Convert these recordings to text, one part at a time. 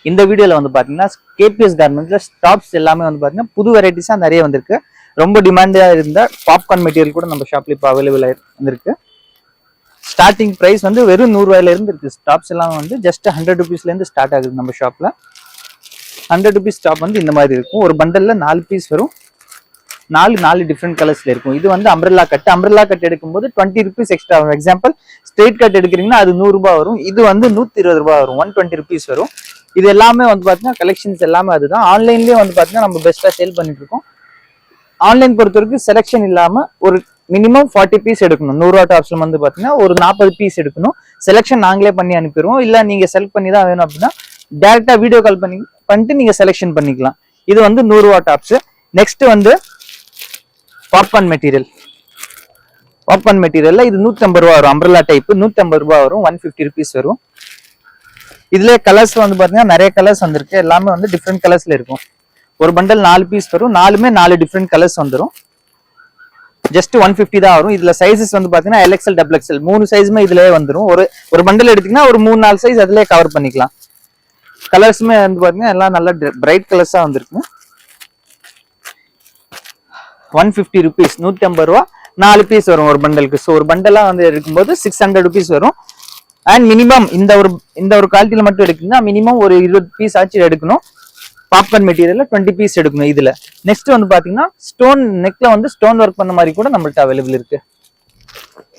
இந்த வீடியோல வந்து பாத்தீங்கன்னா கேபிஎஸ் கார்மெண்ட்ஸ்ல டாப்ஸ் எல்லாமே வந்து பாத்தீங்கன்னா புது வெரைட்டிஸா நிறைய வந்திருக்கு. ரொம்ப டிமாண்டா இருந்த பாப்கார்ன் மெட்டீரியல் கூட நம்ம ஷாப்ல இப்போ அவைலபிள் வந்திருக்கு. ஸ்டார்டிங் பிரைஸ் வந்து வெறும் 100 ரூபாயில இருந்து இருக்கு. டாப்ஸ் எல்லாம் வந்து ஜஸ்ட் 100 ருபீஸ்ல இருந்து ஸ்டார்ட் ஆகுது நம்ம ஷாப்ல. 100 ருபீஸ் டாப் வந்து இந்த மாதிரி இருக்கும். ஒரு பண்டல்ல 4 பீஸ் வரும். 4 டிஃப்ரெண்ட் கலர்ஸ்ல இருக்கும். இது வந்து அம்ப்ரெல்லா கட் எடுக்கும்போது 20 ருபீஸ் எக்ஸ்ட்ரா வரும். எக்ஸாம்பிள் ஸ்ட்ரெயிட் கட் எடுக்கிறீங்கன்னா அது 100 ரூபாய் வரும். இது வந்து 120 ரூபாய் வரும். 120 ருபீஸ் வரும். இது எல்லாமே வந்து பாத்தீங்கன்னா கலெக்ஷன்ஸ் எல்லாமே அதுதான். ஆன்லைன்லயே வந்து பாத்தீங்கன்னா நம்ம பெஸ்டா சேல் பண்ணிட்டு இருக்கோம். ஆன்லைன் பொறுத்த வரைக்கும் செலெக்ஷன் இல்லாம ஒரு மினிமம் 40 பீஸ் எடுக்கணும். 100 ரூபா டாப்ஸ்ல வந்து பாத்தீங்கன்னா ஒரு 40 பீஸ் எடுக்கணும். செலெக்ஷன் நாங்களே பண்ணி அனுப்பிடுவோம். இல்ல நீங்க செலக்ட் பண்ணி தான் வேணும் அப்படின்னா டைரக்டா வீடியோ கால் பண்ணிட்டு நீங்க செலெக்ஷன் பண்ணிக்கலாம். இது வந்து 100 ரூபா டாப்ஸ். நெக்ஸ்ட் வந்து பாப்கார்ன் மெட்டீரியல்ல இது 150 ரூபா வரும். அம்ப்ரெல்லா டைப் 150 ரூபாய் வரும். 150 ருபீஸ் வரும். இதுல கலர்ஸ் வந்து பாத்தீங்கன்னா நிறைய கலர்ஸ் வந்திருக்கு. எல்லாமே வந்து டிஃப்ரெண்ட் கலர்ஸ்ல இருக்கும். ஒரு பண்டல் 4 பீஸ் வரும். 4 டிஃப்ரெண்ட் கலர்ஸ் வந்துடும். ஜஸ்ட் 150 தான் வரும். இதுல சைசஸ் வந்து பாத்தீங்கன்னா LXL XXL 3 சைஸுமே இதுலயே வந்துடும். ஒரு பண்டல் எடுத்தீங்கன்னா ஒரு 3-4 சைஸ் அதுலயே கவர் பண்ணிக்கலாம். கலர்ஸுமே வந்து பாத்தீங்கன்னா எல்லாம் நல்ல பிரைட் கலர்ஸா வந்திருக்கு. 150 ருபீஸ் 150 ரூபா 4 பீஸ் வரும் ஒரு பண்டலுக்கு. ஸோ ஒரு பண்டலா வந்து எடுக்கும்போது 600 ருபீஸ் வரும். அண்ட் மினிமம் இந்த ஒரு குவாலிட்டியில மட்டும் எடுக்கணும்னா மினிமம் ஒரு 20 பீஸ் ஆச்சு எடுக்கணும். பாப்கார்ன் மெட்டீரியல்ல 20 பீஸ் எடுக்கணும். இதுல நெக்ஸ்ட் வந்து பாத்தீங்கன்னா ஸ்டோன் நெக்ல வந்து ஸ்டோன் ஒர்க் பண்ண மாதிரி கூட நம்மள்ட்ட அவைலபிள் இருக்கு.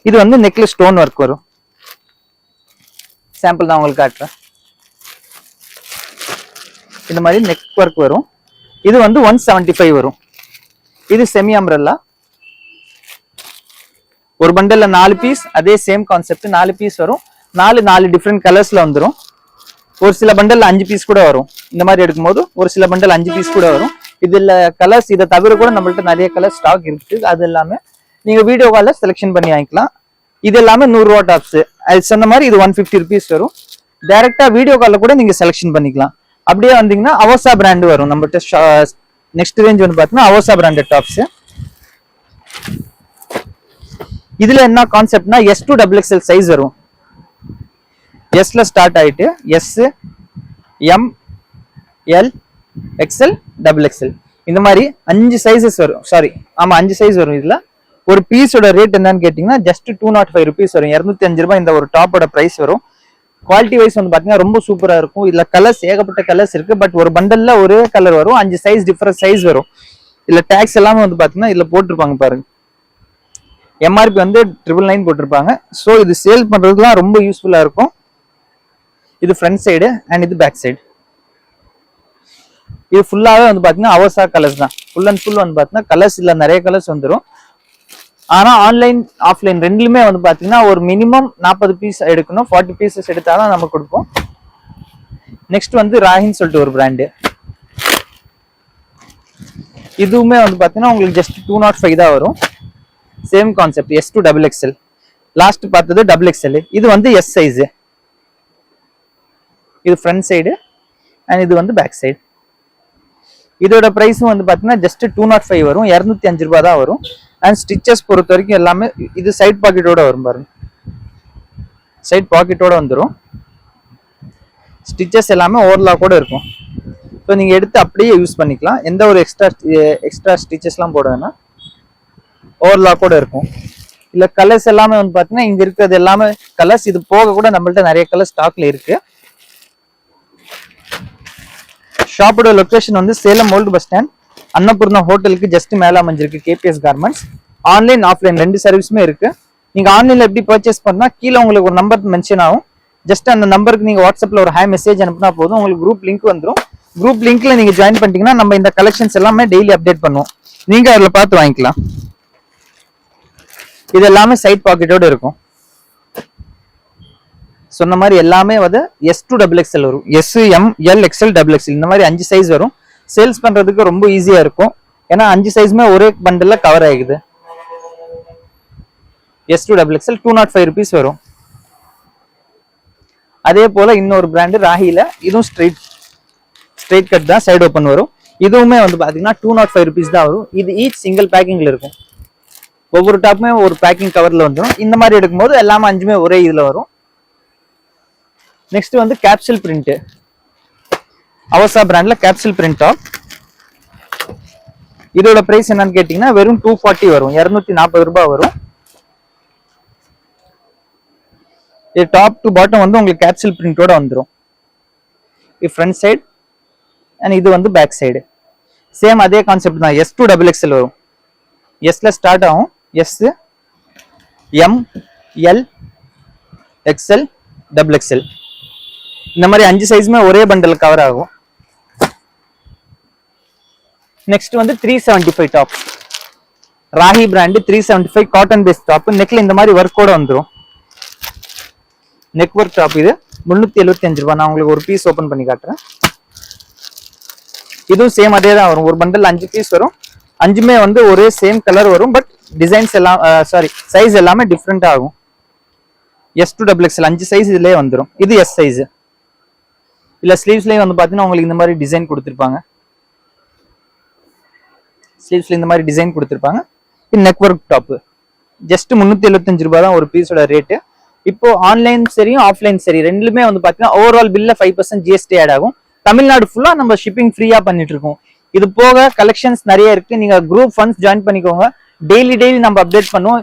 இது வந்து நெக்ல ஸ்டோன் ஒர்க் வரும். சாம்பிள் தான் உங்களுக்கு காட்டுறேன். இந்த மாதிரி நெக் ஒர்க் வரும். இது வந்து 175 வரும். இது செமி அம்ப்ரெல்லா. ஒரு பண்டல்ல 4 பீஸ். அதே சேம் கான்செப்ட் 4 பீஸ் வரும். 4 டிஃப்ரெண்ட் கலர்ஸ்ல வந்துடும். ஒரு சில பண்டல்ல 5 பீஸ் கூட வரும். இந்த மாதிரி எடுக்கும்போது ஒரு சில பண்டல் 5 பீஸ் கூட வரும். இதுல கலர்ஸ் இதை தவிர கூட நம்மள்ட்ட நிறைய கலர் ஸ்டாக் இருக்கு. அது எல்லாமே நீங்க வீடியோ கால்ல செலெக்ஷன் பண்ணி வாங்கிக்கலாம். இது எல்லாமே 100 ரூபா டாப்ஸ். அது சொன்ன மாதிரி இது 150 ருபீஸ் வரும். டைரக்டா வீடியோ கால்ல கூட நீங்க செலெக்ஷன் பண்ணிக்கலாம். அப்படியே வந்தீங்கன்னா அவசா பிராண்ட் வரும் நம்மகிட்ட. நெக்ஸ்ட் ரேஞ்ச் வந்து பாத்தீங்கன்னா அவசா பிராண்டட் டாப்ஸ். இதுல என்ன கான்செப்ட்னா S2 XXL சைஸ் வரும். எஸ்ல ஸ்டார்ட் ஆயிட்டு S, M, L, XL, XXL இந்த மாதிரி 5 சைசஸ் வரும். சாரி, ஆமா 5 சைஸ் வரும். இதுல ஒரு பீஸோட ரேட் என்னன்னு கேட்டீங்கன்னா ஜஸ்ட் 205 ருபீஸ் வரும். 205 ரூபாய் இந்த ஒரு டாப்போட பிரைஸ் வரும். குவாலிட்டி வைஸ் வந்து பாத்தீங்கன்னா ரொம்ப சூப்பரா இருக்கும். இதுல கலர்ஸ் ஏகப்பட்ட கலர்ஸ் இருக்கு. பட் ஒரு பண்டல்ல ஒரே கலர் வரும். 5 சைஸ் டிஃபரெண்ட் சைஸ் வரும். இதுல டேக்ஸ் எல்லாமே வந்து பாத்தீங்கன்னா இதுல போட்டிருப்பாங்க பாருங்க. MRP வந்து 999 போட்டிருப்பாங்க. ஸோ இது சேல் பண்றதுக்குலாம் ரொம்ப யூஸ்ஃபுல்லா இருக்கும். இது ஃப்ரண்ட் சைடு அண்ட் இது பேக் சைடு. இது ஃபுல்லாவே வந்து பாத்தீங்கன்னா அவசா கலர்ஸ் தான். ஃபுல் அண்ட் ஃபுல் வந்து பாத்தீங்கன்னா கலர்ஸ் இல்ல நிறைய கலர்ஸ் வந்துடும். ஆனா ஆன்லைன் ஆஃப்லைன் ரெண்டுலுமே வந்து பாத்தீங்கன்னா ஒரு மினிமம் 40 பீஸ் எடுக்கணும். 40 பீசஸ் எடுத்தாதான் நம்ம கொடுப்போம். நெக்ஸ்ட் வந்து ராஹின்னு சொல்லிட்டு ஒரு பிராண்டு. இதுவுமே வந்து பாத்தீங்கன்னா உங்களுக்கு ஜஸ்ட் 205 தான் வரும். Same concept S2 XXL. Last பார்த்தது XXL. இது வந்து S சைஸ். இது ஃப்ரண்ட் சைடு அண்ட் இது வந்து பேக் சைடு. இதோட பிரைஸும் வந்து பாத்தீங்கன்னா ஜஸ்ட் 205 வரும். 205 ரூபாய் தான் வரும். அண்ட் ஸ்டிச்சஸ் பொறுத்த வரைக்கும் எல்லாமே இது சைட் பாக்கெட்டோட வரும் பாருங்க. சைட் பாக்கெட்டோட வந்துடும். ஸ்டிச்சஸ் எல்லாமே ஓவர்லாக் கூட இருக்கும். ஸோ நீங்க எடுத்து அப்படியே யூஸ் பண்ணிக்கலாம். எந்த ஒரு எக்ஸ்ட்ரா ஸ்டிச்சஸ்லாம் போட வேணாம். ஓவர்லாக் கூட இருக்கும். இல்ல கலர்ஸ் எல்லாமே வந்து பாத்தீங்கன்னா இங்க இருக்கிறது எல்லாமே கலர்ஸ். இது போக கூட நம்மள்ட்ட நிறைய கலர் ஸ்டாக்ல இருக்கு. ஷாப்போட லொகேஷன் வந்து Salem old bus stand Annapurna ஹோட்டலுக்கு ஜஸ்ட் மேல அமைஞ்சிருக்கு கேபிஎஸ் கார்மெண்ட்ஸ். ஆன்லைன் ஆஃப்லைன் 2 சர்வீஸுமே இருக்கு. நீங்க ஆன்லைன்ல எப்படி பர்ச்சேஸ் பண்ணா கீழே உங்களுக்கு ஒரு நம்பர் மென்ஷன் ஆகும். ஜஸ்ட் அந்த நம்பருக்கு நீங்க வாட்ஸ்அப்ல ஒரு ஹாய் மெசேஜ் அனுப்புனா போதும். உங்களுக்கு குரூப் லிங்க் வந்துடும். குரூப் லிங்க்ல நீங்க ஜாயின் பண்ணிட்டீங்கன்னா நம்ம இந்த கலெக்ஷன்ஸ் எல்லாமே டெய்லி அப்டேட் பண்ணுவோம். நீங்க அதில் பார்த்து வாங்கிக்கலாம். இது எல்லாமே சைட் பாக்கெட்டோட இருக்கும். சொன்ன மாதிரி எல்லாமே வந்து S2 XXL வரும். S, M, L, XL, XXL இந்த மாதிரி 5 சைஸ் வரும். சேல்ஸ் பண்றதுக்கு ரொம்ப ஈஸியா இருக்கும். ஏன்னா 5 சைஸுமே ஒரே பண்டல்ல கவர் ஆகுது. S2 XXL 205 ருபீஸ் வரும். அதே போல இன்னொரு பிராண்டு ராஹில. இதுவும் ஸ்ட்ரெயிட் கட் தான். சைடு ஓப்பன் வரும். இதுவுமே வந்து பாத்தீங்கன்னா 205 ருபீஸ் தான் வரும். இது ஈச் சிங்கிள் பேக்கிங்ல இருக்கும். ஒவ்வொரு டாப்புமே ஒரு பேக்கிங் கவர்ல வந்துடும். இந்த மாதிரி எடுக்கும்போது எல்லாமே 5மே ஒரே இதுல வரும். நெக்ஸ்ட் வந்து கேப்சூல் பிரிண்ட். அவசா பிராண்ட்ல கேப்சூல் பிரிண்ட் டாப். இதோட பிரைஸ் என்னன்னு கேட்டீங்கன்னா வெறும் 240 வரும், 240 ரூபாய் வரும். இது டாப் டு பாட்டம் வந்து உங்களுக்கு கேப்சூல் பிரிண்டோட வந்துடும். இது ஃப்ரண்ட் சைடு அண்ட் இது வந்து பேக் சைடு. சேம் அதே கான்செப்ட் தான். S to XXL வரும். எஸ்ல ஸ்டார்ட் ஆகும். S, M, L, XL, XXL. இந்த மாதிரி 5 சைஸுமே ஒரே பண்டல் கவர் ஆகும். நெக்ஸ்ட் வந்து 375 top. Rahi brand 375 cotton base top. நெக்ல இந்த மாதிரி ஒர்க்கோட வந்துடும். Neck work top. இது 375 ரூபாய். நான் உங்களுக்கு ஒரு பீஸ் ஓபன் பண்ணி காட்டுறேன். இதுவும் சேம் அதே தான் வரும். ஒரு பண்டல் 5 பீஸ் வரும். 5மே வந்து ஒரே சேம் கலர் வரும். பட் டிசைன்ஸ் எல்லாம் சைஸ் எல்லாமே டிஃப்ரெண்ட் ஆகும். S to XXL 5 சைஸ் இதுலயே வந்துடும். இது S சைஸ். இல்ல ஸ்லீவ்ஸ்லயும் வந்து பாத்தீங்கன்னா உங்களுக்கு இந்த மாதிரி டிசைன் கொடுத்திருப்பாங்க. ஸ்லீவ்ஸ்ல இந்த மாதிரி டிசைன் கொடுத்திருப்பாங்க. இது நெக் ஒர்க் டாப். ஜஸ்ட் 375 ரூபாய் தான் ஒரு பீஸோட ரேட்டு. இப்போ ஆன்லைன் சரியும் ஆஃப்லைன் சரி ரெண்டுமே வந்து பாத்தீங்கன்னா ஓவரால் பில்ல 5% GST ஆட் ஆகும். தமிழ்நாடு ஃபுல்லா நம்ம ஷிப்பிங் ஃப்ரீயா பண்ணிட்டு இருக்கோம். இது போக கலெக்ஷன்ஸ் நிறைய இருக்கு. நீங்க குரூப் ஃபண்ட்ஸ் ஜாயின் பண்ணிக்கோங்க. டெய்லி நம்ம அப்டேட் பண்ணுவோம்.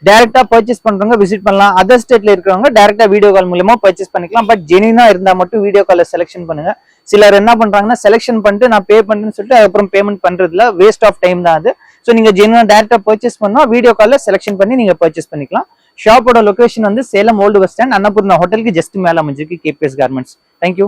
டைரக்டா பர்ச்சேஸ் பண்றவங்க விசிட் பண்ணலாம். அதர் ஸ்டேட்ல இருக்கிறவங்க டைரக்டா வீடியோ கால் மூலமா பர்ச்சேஸ் பண்ணிக்கலாம். பட் ஜெனியூனா இருந்தா மட்டும் வீடியோ கால்ல செலக்ஷன் பண்ணுங்க. சிலர் என்ன பண்றாங்கன்னா செலக்ஷன் பண்ணிட்டு நான் பே பண்றேன்னு சொல்லிட்டு அதுக்கப்புறம் பேமெண்ட் பண்றதுல வேஸ்ட் ஆஃப் டைம் தான் அது. ஸோ நீங்க ஜெனியூனா டைரக்டா பர்ச்சேஸ் பண்ணா வீடியோ கால்ல செலக்ஷன் பண்ணி நீங்க பர்ச்சேஸ் பண்ணிக்கலாம். ஷாப்போட லொகேஷன் வந்து Salem old bus stand Annapurna ஹோட்டலுக்கு ஜஸ்ட் மேல அமைஞ்சிருக்கு KPS கார்மெண்ட்ஸ். தேங்க்யூ.